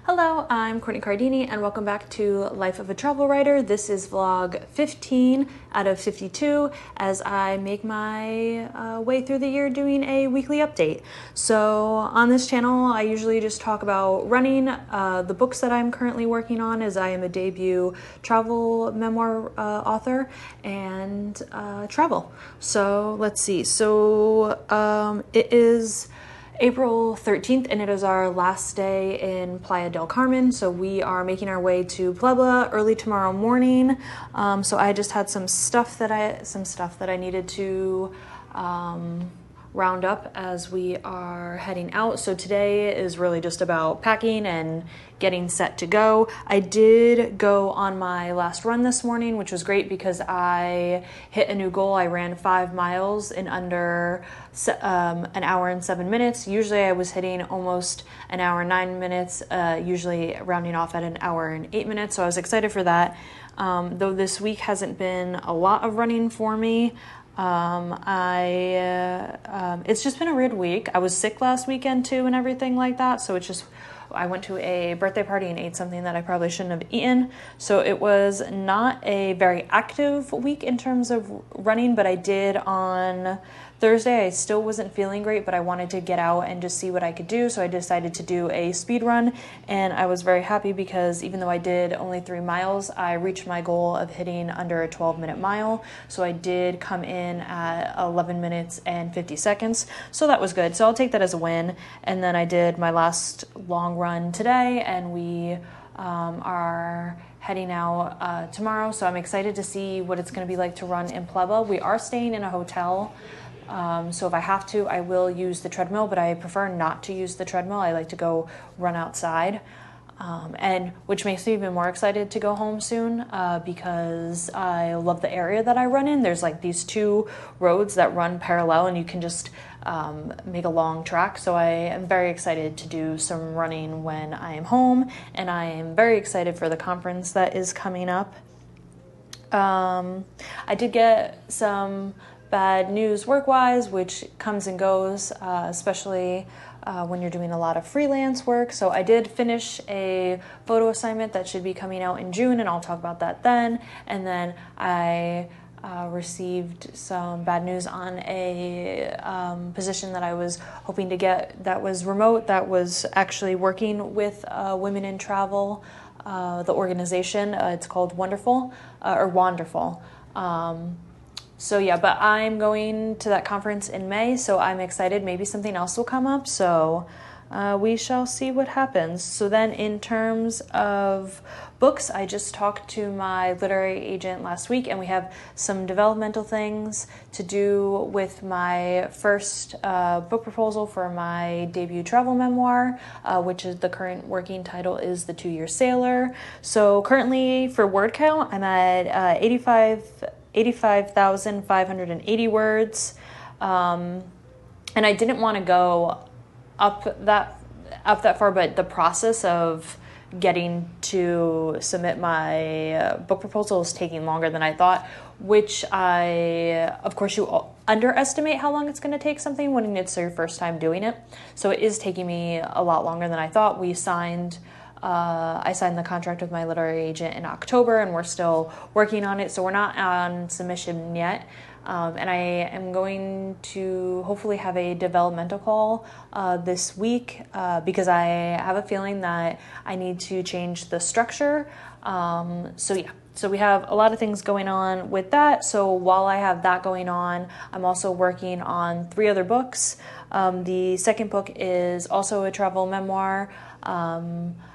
Hello, I'm Courtney Cardini and welcome back to Life of a Travel Writer. This is vlog 15 out of 52 as I make my way through the year doing a weekly update. So on this channel, I usually just talk about running. The books that I'm currently working on is I am a debut travel memoir author and travel. So let's see. So it is April 13th, and it is our last day in Playa del Carmen. So we are making our way to Puebla early tomorrow morning. So I just had some stuff that I needed to round up as we are heading out. So today is really just about packing and getting set to go. I did go on my last run this morning, which was great because I hit a new goal. I ran 5 miles in under an hour and 7 minutes. Usually I was hitting almost an hour and 9 minutes, usually rounding off at an hour and 8 minutes. So I was excited for that. Though this week hasn't been a lot of running for me. It's just been a weird week. I was sick last weekend too and everything like that. So I went to a birthday party and ate something that I probably shouldn't have eaten. So it was not a very active week in terms of running, but I did on Thursday. I still wasn't feeling great, but I wanted to get out and just see what I could do. So I decided to do a speed run, and I was very happy because even though I did only 3 miles, I reached my goal of hitting under a 12-minute mile. So I did come in at 11 minutes and 50 seconds. So that was good. So I'll take that as a win. And then I did my last long run today, and we are heading out tomorrow. So I'm excited to see what it's going to be like to run in Puebla. We are staying in a hotel. So if I have to, I will use the treadmill, but I prefer not to use the treadmill. I like to go run outside, and which makes me even more excited to go home soon because I love the area that I run in. There's like these 2 roads that run parallel, and you can just make a long track. So I am very excited to do some running when I am home, and I am very excited for the conference that is coming up. I did get some bad news work-wise, which comes and goes, especially when you're doing a lot of freelance work. So I did finish a photo assignment that should be coming out in June, and I'll talk about that then. And then I received some bad news on a position that I was hoping to get that was remote, that was actually working with Women in Travel, the organization. It's called Wonderful. So yeah, but I'm going to that conference in May, so I'm excited. Maybe something else will come up, so we shall see what happens. So then in terms of books, I just talked to my literary agent last week, and we have some developmental things to do with my first book proposal for my debut travel memoir, which is the current working title is The 2-Year Sailor. So currently for word count, I'm at 85,580 words, and I didn't want to go up that far, but the process of getting to submit my book proposal is taking longer than I thought, which of course you underestimate how long it's going to take something when it's your first time doing it. So it is taking me a lot longer than I thought. I signed the contract with my literary agent in October, and we're still working on it, so we're not on submission yet. And I am going to hopefully have a developmental call this week because I have a feeling that I need to change the structure. So yeah, so we have a lot of things going on with that. So while I have that going on, I'm also working on 3 other books. The second book is also a travel memoir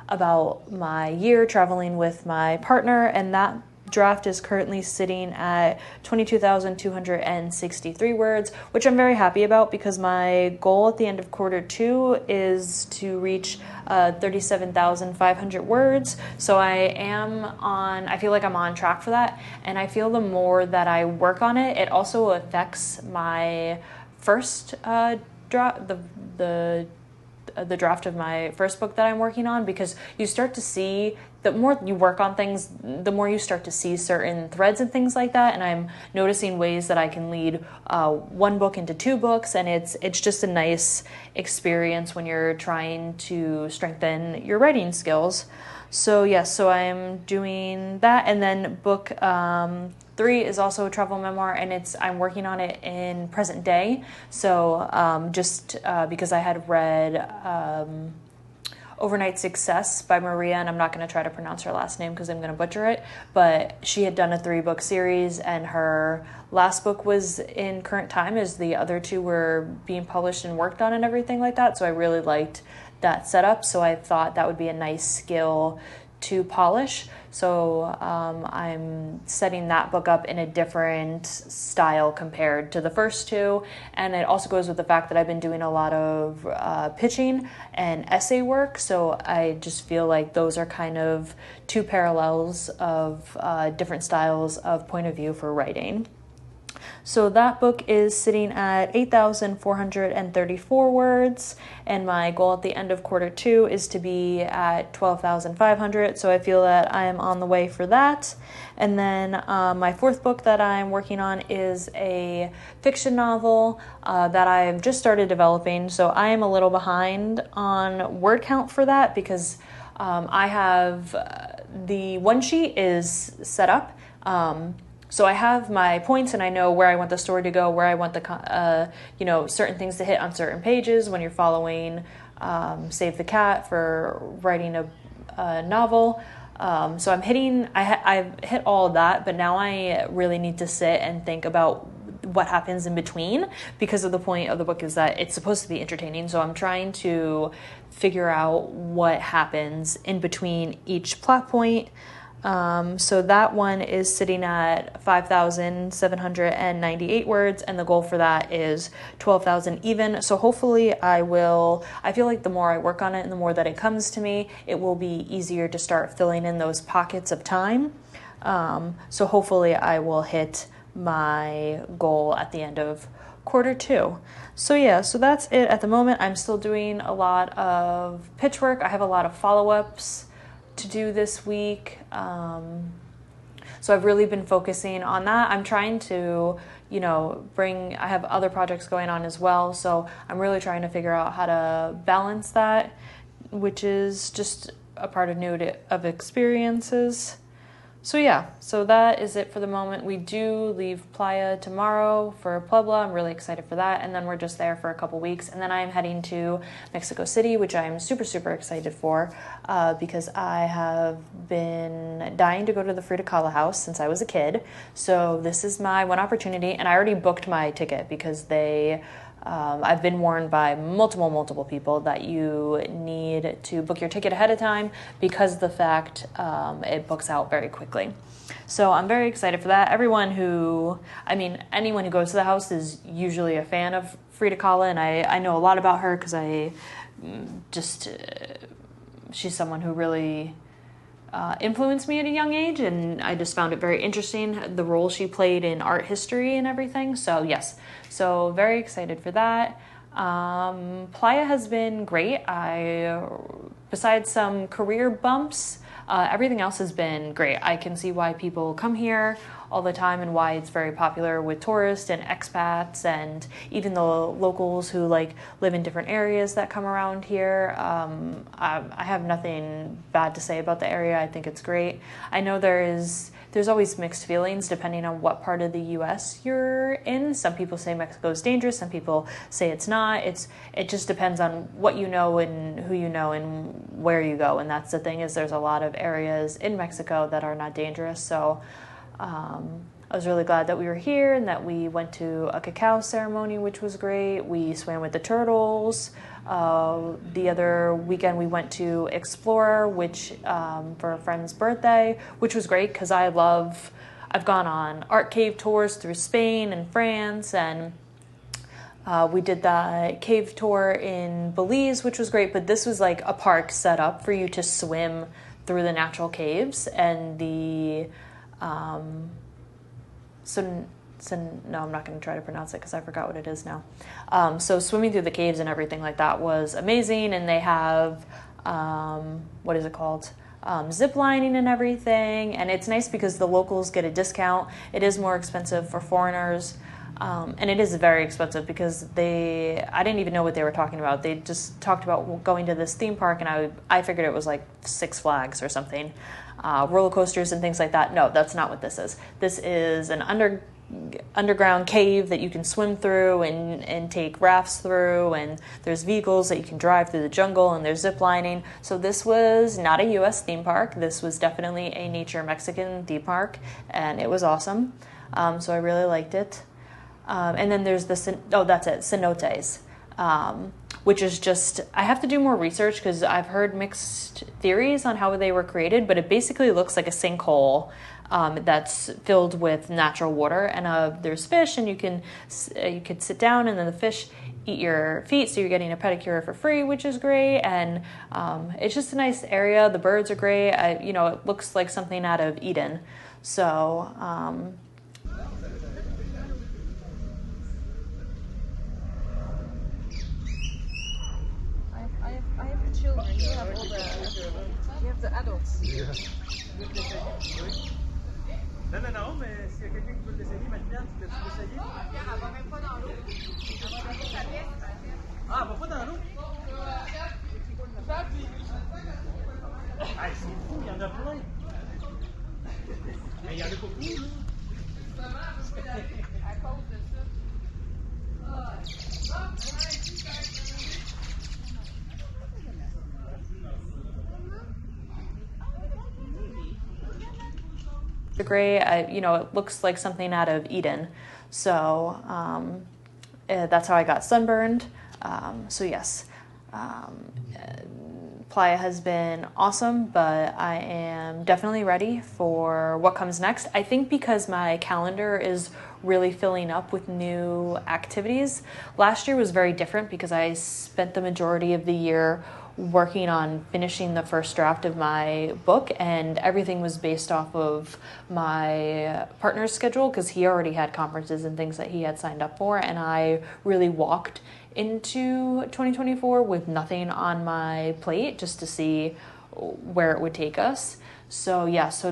about my year traveling with my partner, and that draft is currently sitting at 22,263 words, which I'm very happy about because my goal at the end of Q2 is to reach 37,500 words. So I feel like I'm on track for that, and I feel the more that I work on it, it also affects my first draft, the the draft of my first book that I'm working on, because you start to see, the more you work on things, the more you start to see certain threads and things like that. And I'm noticing ways that I can lead one book into two books, and it's just a nice experience when you're trying to strengthen your writing skills. So yes, so I'm doing that, and then book 3 is also a travel memoir, and I'm working on it in present day. So just because I had read Overnight Success by Maria, and I'm not going to try to pronounce her last name because I'm going to butcher it, but she had done a 3-book series, and her last book was in current time as the other 2 were being published and worked on and everything like that. So I really liked that setup, so I thought that would be a nice skill to polish. So I'm setting that book up in a different style compared to the first 2, and it also goes with the fact that I've been doing a lot of pitching and essay work, so I just feel like those are kind of 2 parallels of different styles of point of view for writing. So that book is sitting at 8,434 words, and my goal at the end of quarter 2 is to be at 12,500, so I feel that I am on the way for that. And then my 4th book that I'm working on is a fiction novel that I've just started developing, so I am a little behind on word count for that because I have the one sheet is set up. So I have my points, and I know where I want the story to go, where I want the, certain things to hit on certain pages when you're following Save the Cat for writing a novel. So I've hit all of that, but now I really need to sit and think about what happens in between, because of the point of the book is that it's supposed to be entertaining. So I'm trying to figure out what happens in between each plot point. So that one is sitting at 5,798 words, and the goal for that is 12,000 even. So hopefully I feel like the more I work on it and the more that it comes to me, it will be easier to start filling in those pockets of time. So hopefully I will hit my goal at the end of quarter 2. So yeah, so that's it at the moment. I'm still doing a lot of pitch work. I have a lot of follow-ups to do this week. So I've really been focusing on that. I'm trying to, I have other projects going on as well. So I'm really trying to figure out how to balance that, which is just a part of experiences. So yeah, so that is it for the moment. We do leave Playa tomorrow for Puebla. I'm really excited for that. And then we're just there for a couple weeks. And then I'm heading to Mexico City, which I'm super, super excited for because I have been dying to go to the Frida Kahlo house since I was a kid. So this is my one opportunity. And I already booked my ticket because I've been warned by multiple people that you need to book your ticket ahead of time because of the fact it books out very quickly. So I'm very excited for that. Anyone who goes to the house is usually a fan of Frida Kahlo, and I know a lot about her because she's someone who really influenced me at a young age, and I just found it very interesting, the role she played in art history and everything. So yes, so very excited for that. Playa has been great. Besides some career bumps, everything else has been great. I can see why people come here all the time and why it's very popular with tourists and expats and even the locals who live in different areas that come around here. I have nothing bad to say about the area. I think it's great. I know there's always mixed feelings depending on what part of the U.S. you're in. Some people say Mexico is dangerous. Some people say it's not. It just depends on what you know and who you know and where you go. And that's the thing, is there's a lot of areas in Mexico that are not dangerous. So I was really glad that we were here and that we went to a cacao ceremony, which was great. We swam with the turtles. The other weekend we went to Explorer, which for a friend's birthday, which was great because I've gone on art cave tours through Spain and France, and we did the cave tour in Belize, which was great, but this was like a park set up for you to swim through the natural caves, and no, I'm not going to try to pronounce it because I forgot what it is now. So swimming through the caves and everything like that was amazing. And they have, what is it called? Zip lining and everything. And it's nice because the locals get a discount. It is more expensive for foreigners. And it is very expensive because I didn't even know what they were talking about. They just talked about going to this theme park, and I figured it was like Six Flags or something, roller coasters and things like that. No, that's not what this is. This is an underground cave that you can swim through and take rafts through, and there's vehicles that you can drive through the jungle, and there's zip lining. So this was not a U.S. theme park. This was definitely a nature Mexican theme park, and it was awesome. So I really liked it. And then there's that's it, cenotes, which is just, I have to do more research because I've heard mixed theories on how they were created, but it basically looks like a sinkhole that's filled with natural water, and there's fish, and you could sit down, and then the fish eat your feet, so you're getting a pedicure for free, which is great. And it's just a nice area. The birds are great. It looks like something out of Eden. So I have the children. You have the adults. Yeah. Non, mais s'il y a quelqu'un qui veut l'essayer maintenant, tu peux l'essayer? Elle va même pas dans l'eau. Ah, elle va pas dans l'eau? Ah, c'est fou, il y en a plein. Mais il y en a beaucoup, là. À cause de ça. great. It looks like something out of Eden. So that's how I got sunburned. So yes, Playa has been awesome, but I am definitely ready for what comes next. I think because my calendar is really filling up with new activities. Last year was very different because I spent the majority of the year working on finishing the first draft of my book, and everything was based off of my partner's schedule because he already had conferences and things that he had signed up for, and I really walked into 2024 with nothing on my plate just to see where it would take us. So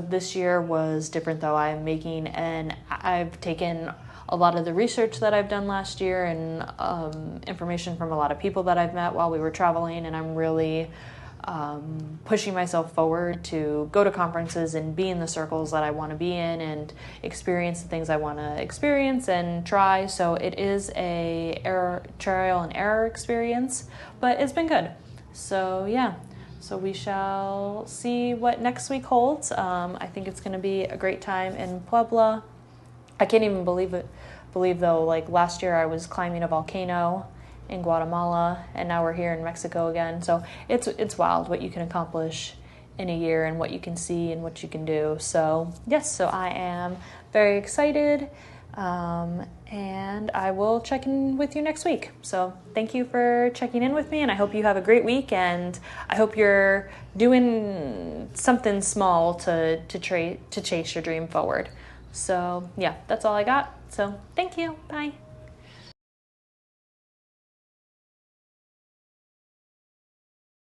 this year was different though. I've taken a lot of the research that I've done last year and information from a lot of people that I've met while we were traveling, and I'm really pushing myself forward to go to conferences and be in the circles that I want to be in and experience the things I want to experience and try. So it is a trial and error experience, but it's been good. So so we shall see what next week holds. I think it's going to be a great time in Puebla. I can't even believe though, like last year I was climbing a volcano in Guatemala, and now we're here in Mexico again. So it's wild what you can accomplish in a year and what you can see and what you can do. So so I am very excited, and I will check in with you next week. So thank you for checking in with me, and I hope you have a great week, and I hope you're doing something small to chase your dream forward. So that's all I got. So thank you. Bye.